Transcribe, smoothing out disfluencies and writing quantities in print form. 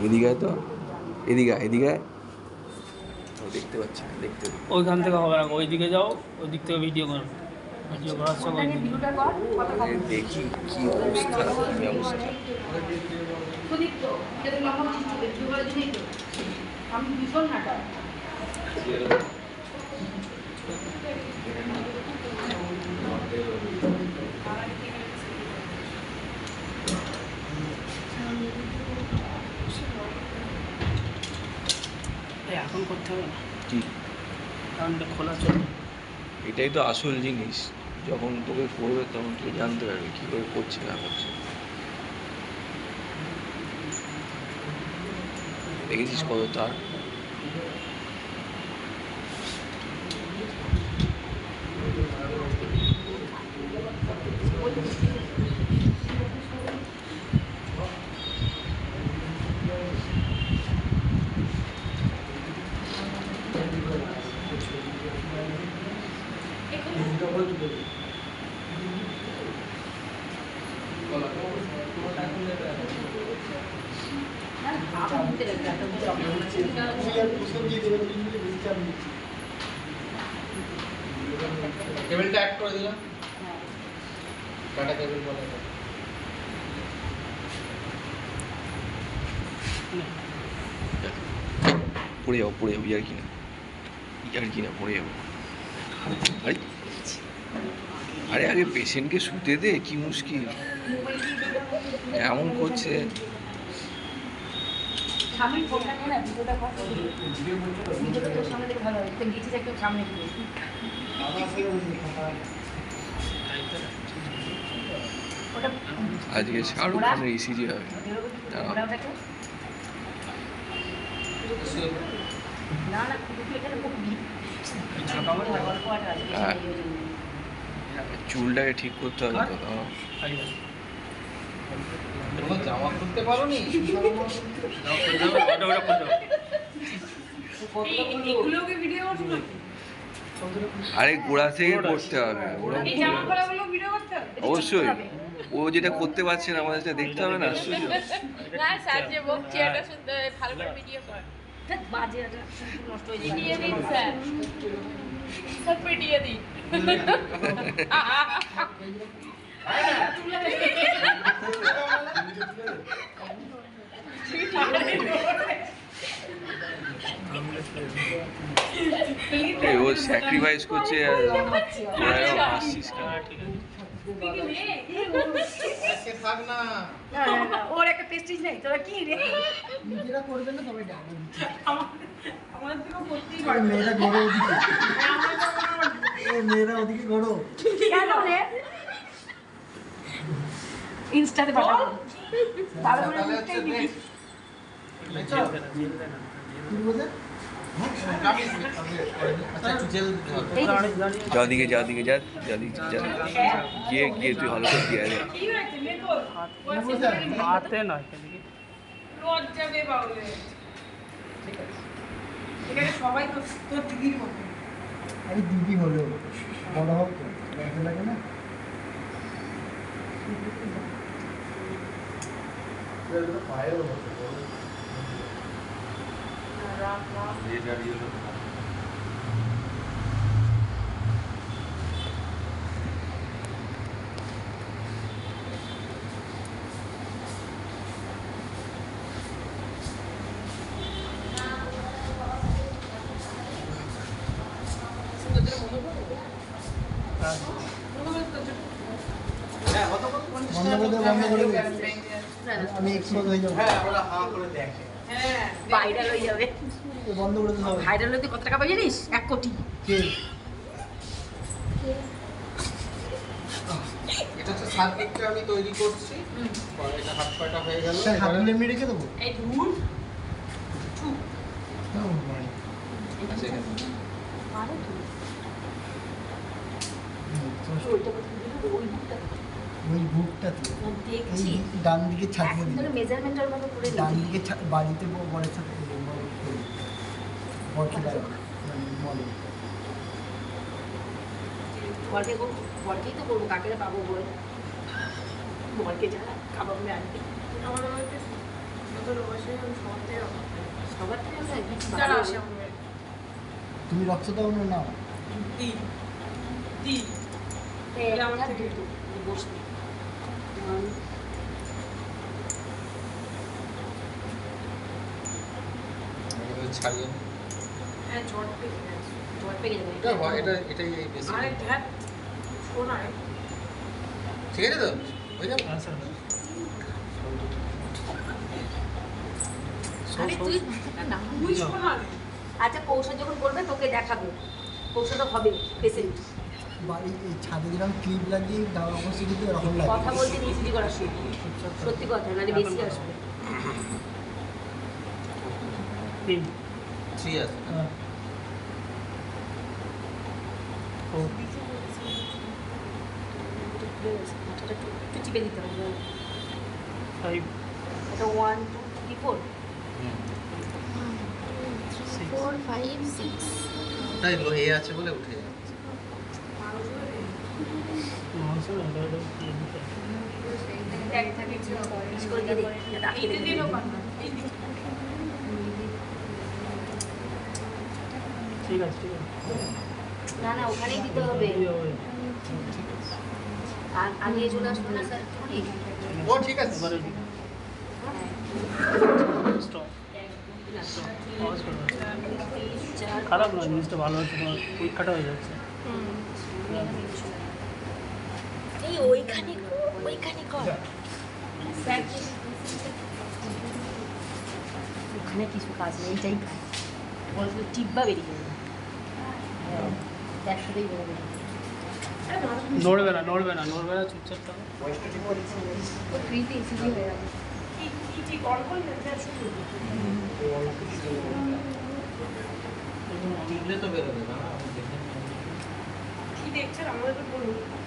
এদিকে তো, এদিকে এদিকে দেখতে পাচ্ছি না, দেখতে ওইখান থেকে হবে না, ওইদিকে যাও, ওই দিক থেকে ভিডিও করো, ভিডিও করার সময় দেখি কি অবস্থা, কি অবস্থা। আমি ভীষণ নাটক এখন করতে হবে না, কি কারণটা খোলা চলবে। এটাই তো আসল জিনিস, যখন তোকে করবে তখন তুই জানতে পারবি কী করে করছে না করছে। দেখেছিস কত তার, কেবলটা অ্যাড করে দিলাম, টাটা কেবল বলে পড়ে যাবো, পড়ে যাবো, ইয়ার কি না, ইয়ার কি না, পড়ে যাবো। আরে আরে আগে পেশেন্টকে শুতে দে, কি মুশকিল এমন করছে। সামনে ফোনটা নিয়ে না ভিডিওটা কর, ভিডিওটা তোর সামনে দেখে ভালো হবে, তুই গেছিস একটু সামনে দিয়ে ওটা আজকে শাহরুখ খানের ইসিজি হবে। ওটাকে না না খুব এখানে খুব গল্প আছে আজকে চুলটাকে ঠিক করতে হবে তো। তোমরা জামা খুলতে পারো নি? এগুলোকে ভিডিও করছো না? আরে গোড়া থেকে করতে হবে, এই জামা খোলাগুলো ভিডিও করতে হবে? অবশ্যই। ও যেটা করতে পারছে না আমাদের সেটা দেখতে হবে না, আশ্চর্য। না স্যার যে বকছে এটা শুনতে ভালো করে ভিডিও কর। বাজে এটা নষ্ট হয়ে যায়। পিটিয়ে দিন স্যার, স্যার পিটিয়ে দিন। ও স্যাক্রিফাইস করছে আর তোরা হাসছিস কেন? আজকে থাক না। ওর একটা প্রেস্টিজ নেই, তোরা কি রে? নিজেরা করবে না তবে ডাকবে। আমাদের থেকেও করতেই আরে পারবে। মেয়েরা গড়ো ওদিকে, মেয়েরা ওদিকে গড়ো। কেন রে? ইনস্টাতে পাঠাবো। তাহলে তাহলে মুখটাই হচ্ছে দিবি। কি বলছে? আচ্ছা একটু জেল দিতে হবে। যা দিকে যা দিকে যা, যা দিকে যা, গিয়ে গিয়ে তুই ভালো করে দিয়ে আয়। কি হয়েছে মেকো? হাতে নয় এদিকে। লজ্জা বে বাউলে। ঠিক আছে। এখানে সবাই তো তোর দিদির মতো। আরে দিদি হলো বড় হোক তো লজ্জা লাগে না? পায়েও হতো বন্ধ করে দে। আমি এক্সপোজ হয়ে যাবো। হ্যাঁ ওরা হাঁ করে দেখে। হ্যাঁ, ভাইরাল হয়ে যাবে। বন্ধ করে দে সবাই। ভাইরাল হতে কত টাকা পাই জানিস? 1 কোটি। কে? এটা হচ্ছে সার্কিটটা আমি তৈরি করছি। পরে এটা হাত পাটা হয়ে গেল। স্যার হাতে এমনি রেখে দেবো? এই ধুর। আচ্ছা, এখানে। আরে ধুর। ওইটা কোথায় দিবি? ওই বুকটা। ওই বুকটাতে দেখছি। এই ডান দিকে ছাড়িয়ে দিই। তাহলে মেজারমেন্টের মতো করে ডান নিবি। দিকে বাড়িতে বরের সাথে বরকে বাড়ি মলে বরকেই তো করবো, কাকে পাবো বল? বরকে যারা কাবাবে আনবে। আমার তোর বসে আমি সবার থেকে সবার থেকে আমরা কিছু যারা ভালো আসে আমাদের তুমি রক্ত দাও না নাও দিই দিই আমার দুটো বসবে আমাদের ছাড়িয়ে নে। হ্যাঁ জ্বর পেয়ে গেছে জ্বর পেয়ে যাবে এটা হয়, এটাই এই বেশি। আরে ধ্যাত শোনায় ঠিক আছে তো? হয়ে যাবে? হ্যাঁ স্যার আরে তুই মাথাটা না তুই শোনালে আচ্ছা কৌশল যখন করবে তোকে দেখাবে কৌশল তো হবে পেশেন্ট বা এই ছাদে যেরকম ক্লিপ লাগিয়ে দেওয়া অবস্থা কিন্তু এরকম লাগে কথা বলতে নিচে করার সময় সত্যি কথা নাহলে বেশি আসবে তিন 3 আছে। হ্যাঁ ও মাথাটা একটু চিপে দিতে হবে ফাইভ এটা 1 2 3 4 সিক্স 4 5 6 তাই লো এ আছে বলে উঠে যাচ্ছে। নশো এগারো তিন ট্যাগ থাকে ছিল করে দিয়ে দে এটা এই রাখিয়ে দিকে দে পারনা এই দিকে ঠিক আছে ঠিক আছে না না ওখানেই দিতে হবে আর আগে চলে আসবে না স্যার ও ঠিক আছে। এবারে স্টপ পজ করো খারাপ নয় জিনিসটা ভালো হচ্ছে তোমার পরীক্ষাটা হয়ে যাচ্ছে এই ওইখানে কর ওখানে কিছু কাজ নেই এইটাই কাজ বল শুধু টিপবা বেরিয়ে যাবে একসাথেই বেরোবে নড়বে না চুপচাপ থাকো ফ্রিতে ইজিলি হয়ে যাবে কি ঠিক অল্প না শুধু টিপলে তো বেরোবে না। কি দেখছেন আমাদের তো বলুন